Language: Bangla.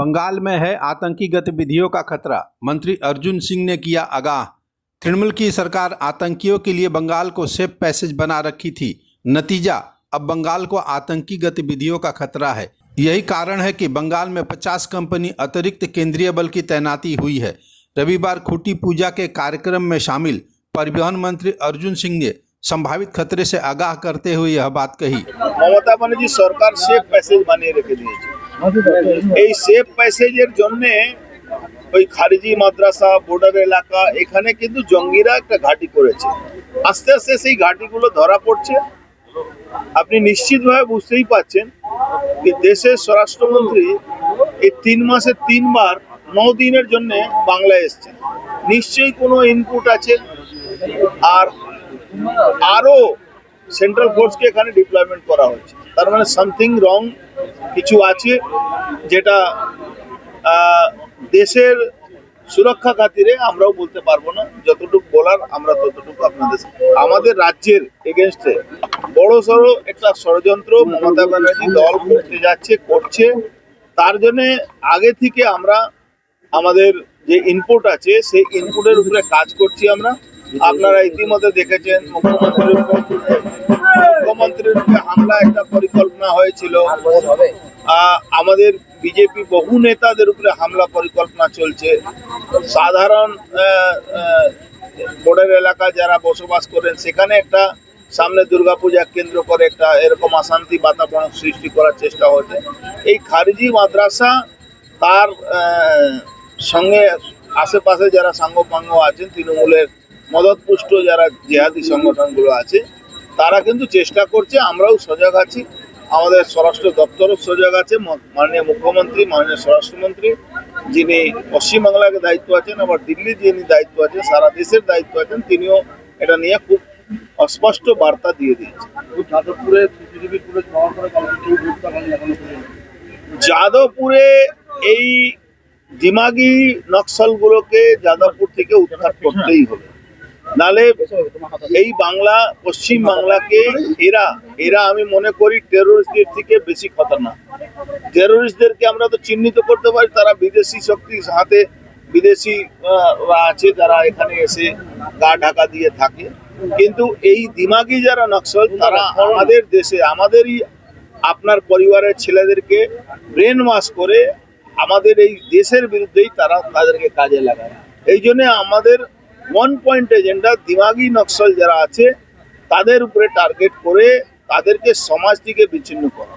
बंगाल में है आतंकी गतिविधियों का खतरा, मंत्री अर्जुन सिंह ने किया आगाह। तृणमूल की सरकार आतंकियों के लिए बंगाल को सेफ पैसेज बना रखी थी। नतीजा, अब बंगाल को आतंकी गतिविधियों का खतरा है। यही कारण है कि बंगाल में 50 कंपनी अतिरिक्त केंद्रीय बल की तैनाती हुई है। रविवार खूटी पूजा के कार्यक्रम में शामिल परिवहन मंत्री अर्जुन सिंह ने संभावित खतरे से आगाह करते हुए यह बात कही। মমতা ব্যানার্জি সরকার সেফ প্যাসেজ বানিয়ে রেখে দিয়েছে। এই সেফ প্যাসেজের জন্য ওই খারিজি মাদ্রাসা বর্ডার এলাকা এখানে কিন্তু জঙ্গিরা একটা ঘাঁটি করেছে। আস্তে আস্তে সেই ঘাঁটিগুলো ধরা পড়ছে। আপনি নিশ্চিতভাবে বুঝতেই পাচ্ছেন যে দেশের স্বরাষ্ট্রমন্ত্রী এই 3 মাসে 3 বার 9 দিনের জন্য বাংলায় এসেছেন। নিশ্চয়ই কোনো ইনপুট আছে। আর আরো সেন্ট্রাল ফোর্সকে এখানে ডিপ্লয়মেন্ট করা হয়েছে। তার মানে সামথিং রং কিছু আছে, যেটা দেশের সুরক্ষা খাতিরে আমরাও বলতে পারবো না। যতটুকু বলার আমরা ততটুকু আপনাদের আমাদের রাজ্যের এগেনস্টে বড় সড় একটা ষড়যন্ত্র মমতা ব্যানার্জি দল করতে যাচ্ছে, করছে। তার জন্য আগে থেকে আমরা আমাদের যে ইনপুট আছে সেই ইনপুটের উপরে কাজ করছি আমরা। আপনারা ইতিমধ্যে দেখেছেন মুখ্যমন্ত্রীর উপরে হামলা একটা পরিকল্পনা হয়েছিল। আমাদের বিজেপি বহু নেতাদের উপরে হামলা পরিকল্পনা চলছে। সাধারণ বর্ডার এলাকা যারা বসবাস করেন সেখানে একটা সামনে দুর্গাপূজা কেন্দ্র করে একটা এরকম অশান্তি বাতাবরণ সৃষ্টি করার চেষ্টা হচ্ছে। এই খারিজি মাদ্রাসা তার সঙ্গে আশেপাশে যারা সাঙ্গপাঙ্গ আছেন, তৃণমূলের মদতপুষ্ট যারা জিহাদি সংগঠনগুলো আছে, তারা কিন্তু চেষ্টা করছে। আমরাও সজাগ আছি, আমাদের স্বরাষ্ট্র দপ্তরও সজাগ আছে। মাননীয় মুখ্যমন্ত্রী, মাননীয় স্বরাষ্ট্রমন্ত্রী যিনি পশ্চিমবাংলাকে দায়িত্ব আছেন, আবার দিল্লি যিনি দায়িত্ব আছেন, সারা দেশের দায়িত্ব আছেন, তিনিও এটা নিয়ে খুব অস্পষ্ট বার্তা দিয়ে দিয়েছেন। যাদবপুরে এই দিমাগি নকশালগুলোকে যাদবপুর থেকে উদ্ধার করতেই হবে, নালে এই বাংলা, পশ্চিম বাংলাকে এরা আমি মনে করি টেরোরিস্টদের থেকে বেশি খতরনাক। টেরোরিস্টদেরকে আমরা তো চিহ্নিত করতে পারি, তারা বিদেশি শক্তির হাতে বিদেশি আছে যারা এখানে এসে গা ঢাকা দিয়ে থাকে। কিন্তু এই দিমাগি যারা নকশাল, তারা আমাদের দেশে আমাদেরই আপনার পরিবারের ছেলেদেরকে ব্রেন ওয়াশ করে আমাদের এই দেশের বিরুদ্ধেই তারা তাদেরকে কাজে লাগায়। এই জন্য আমাদের 1 পয়েন্ট এজেন্ডা দিমাগি নকশাল যারা আছে তাদের উপরে টার্গেট করে তাদেরকে সমাজ থেকে বিচ্ছিন্ন করা।